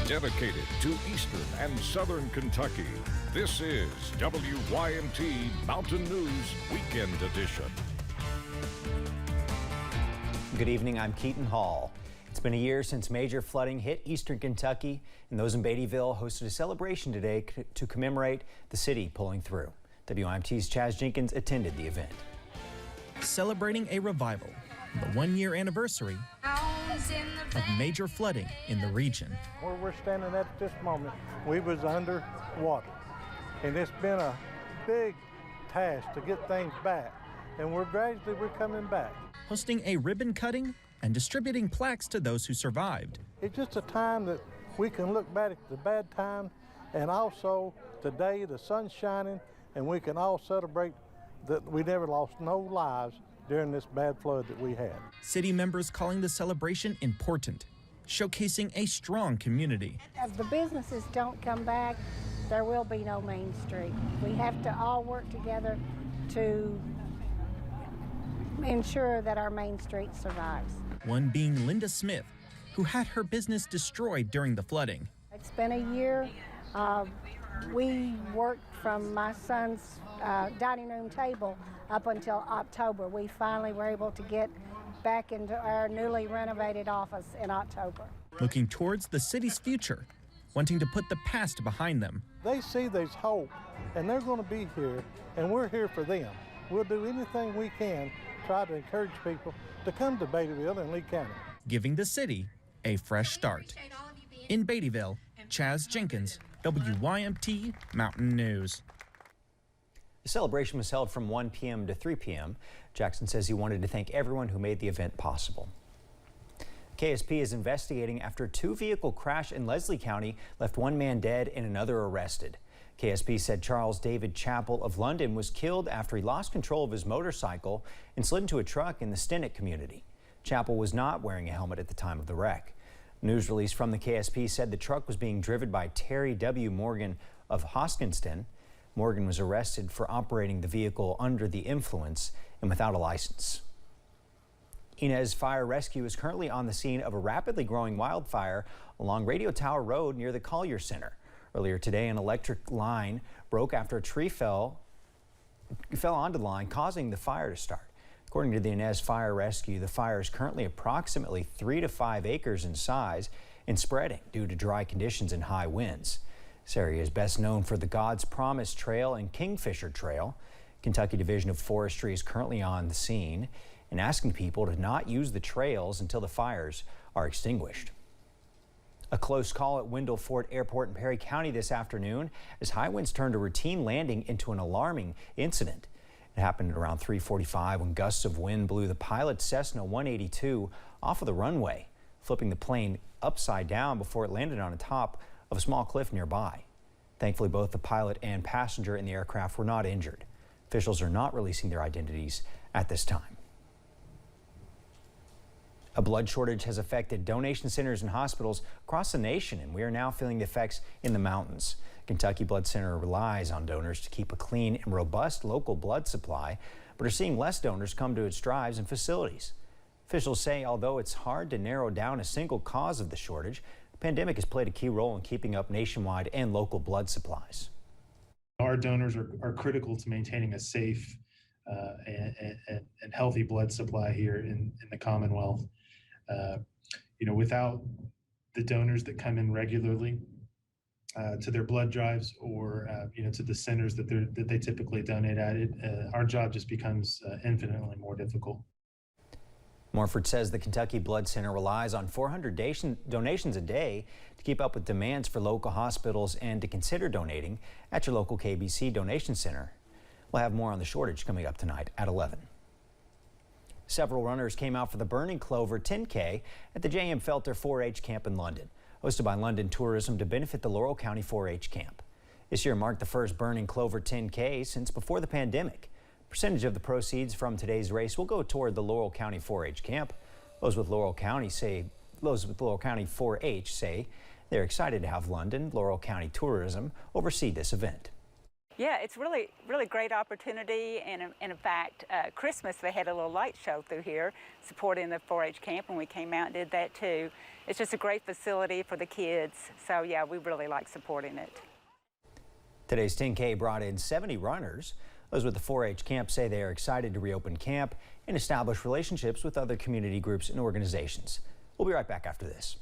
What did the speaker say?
dedicated to eastern and southern Kentucky. This is WYMT Mountain News Weekend Edition. Good evening, I'm Keaton Hall. It's been a year since major flooding hit eastern Kentucky, and those in Beattyville hosted a celebration today to commemorate the city pulling through. WYMT's Chaz Jenkins attended the event. Celebrating a revival, the one-year anniversary of major flooding in the region. Where we're standing at this moment, we was under water, and it's been a big task to get things back, and we're coming back. Hosting a ribbon cutting and distributing plaques to those who survived. It's just a time that we can look back at the bad times, and also today the sun's shining, and we can all celebrate that we never lost no lives during this bad flood that we had. City members calling the celebration important, showcasing a strong community. If the businesses don't come back, there will be no Main Street. We have to all work together to ensure that our Main Street survives. One being Linda Smith, who had her business destroyed during the flooding. It's been a year. We worked from my son's dining room table up until October. We finally were able to get back into our newly renovated office in October. Looking towards the city's future, wanting to put the past behind them. They see there's hope, and they're going to be here, and we're here for them. We'll do anything we can, try to encourage people to come to Beattyville and Lee County. Giving the city a fresh start. In Beattyville, Chaz Jenkins, WYMT Mountain News. The celebration was held from 1 p.m. to 3 p.m. Jackson says he wanted to thank everyone who made the event possible. KSP is investigating after a two-vehicle crash in Leslie County left one man dead and another arrested. KSP said Charles David Chappell of London was killed after he lost control of his motorcycle and slid into a truck in the Stinnett community. Chappell was not wearing a helmet at the time of the wreck. News release from the KSP said the truck was being driven by Terry W. Morgan of Hoskinston. Morgan was arrested for operating the vehicle under the influence and without a license. Inez Fire Rescue is currently on the scene of a rapidly growing wildfire along Radio Tower Road near the Collier Center. Earlier today, an electric line broke after a tree fell onto the line, causing the fire to start. According to the Inez Fire Rescue, the fire is currently approximately 3 to 5 acres in size and spreading due to dry conditions and high winds. This area is best known for the God's Promise Trail and Kingfisher Trail. Kentucky Division of Forestry is currently on the scene and asking people to not use the trails until the fires are extinguished. A close call at Wendell Ford Airport in Perry County this afternoon as high winds turned a routine landing into an alarming incident. It happened at around 3:45 when gusts of wind blew the pilot's Cessna 182 off of the runway, flipping the plane upside down before it landed on the top of a small cliff nearby. Thankfully, both the pilot and passenger in the aircraft were not injured. Officials are not releasing their identities at this time. A blood shortage has affected donation centers and hospitals across the nation, and we are now feeling the effects in the mountains. Kentucky Blood Center relies on donors to keep a clean and robust local blood supply, but are seeing less donors come to its drives and facilities. Officials say although it's hard to narrow down a single cause of the shortage, the pandemic has played a key role in keeping up nationwide and local blood supplies. Our donors are critical to maintaining a safe and healthy blood supply here in the Commonwealth. Without the donors that come in regularly to their blood drives or to the centers that they typically donate at, our job just becomes infinitely more difficult. Morford says the Kentucky Blood Center relies on 400 donations a day to keep up with demands for local hospitals and to consider donating at your local KBC donation center. We'll have more on the shortage coming up tonight at 11. Several runners came out for the Burning Clover 10K at the J.M. Felter 4-H camp in London, hosted by London Tourism to benefit the Laurel County 4-H camp. This year marked the first Burning Clover 10K since before the pandemic. Percentage of the proceeds from today's race will go toward the Laurel County 4-H camp. Those with Laurel County 4-H say they're excited to have London Laurel County Tourism oversee this event. Yeah, it's really great opportunity, and in fact, Christmas they had a little light show through here supporting the 4-H camp, and we came out and did that too. It's just a great facility for the kids, so yeah, we really like supporting it. Today's 10K brought in 70 runners. Those with the 4-H camp say they are excited to reopen camp and establish relationships with other community groups and organizations. We'll be right back after this.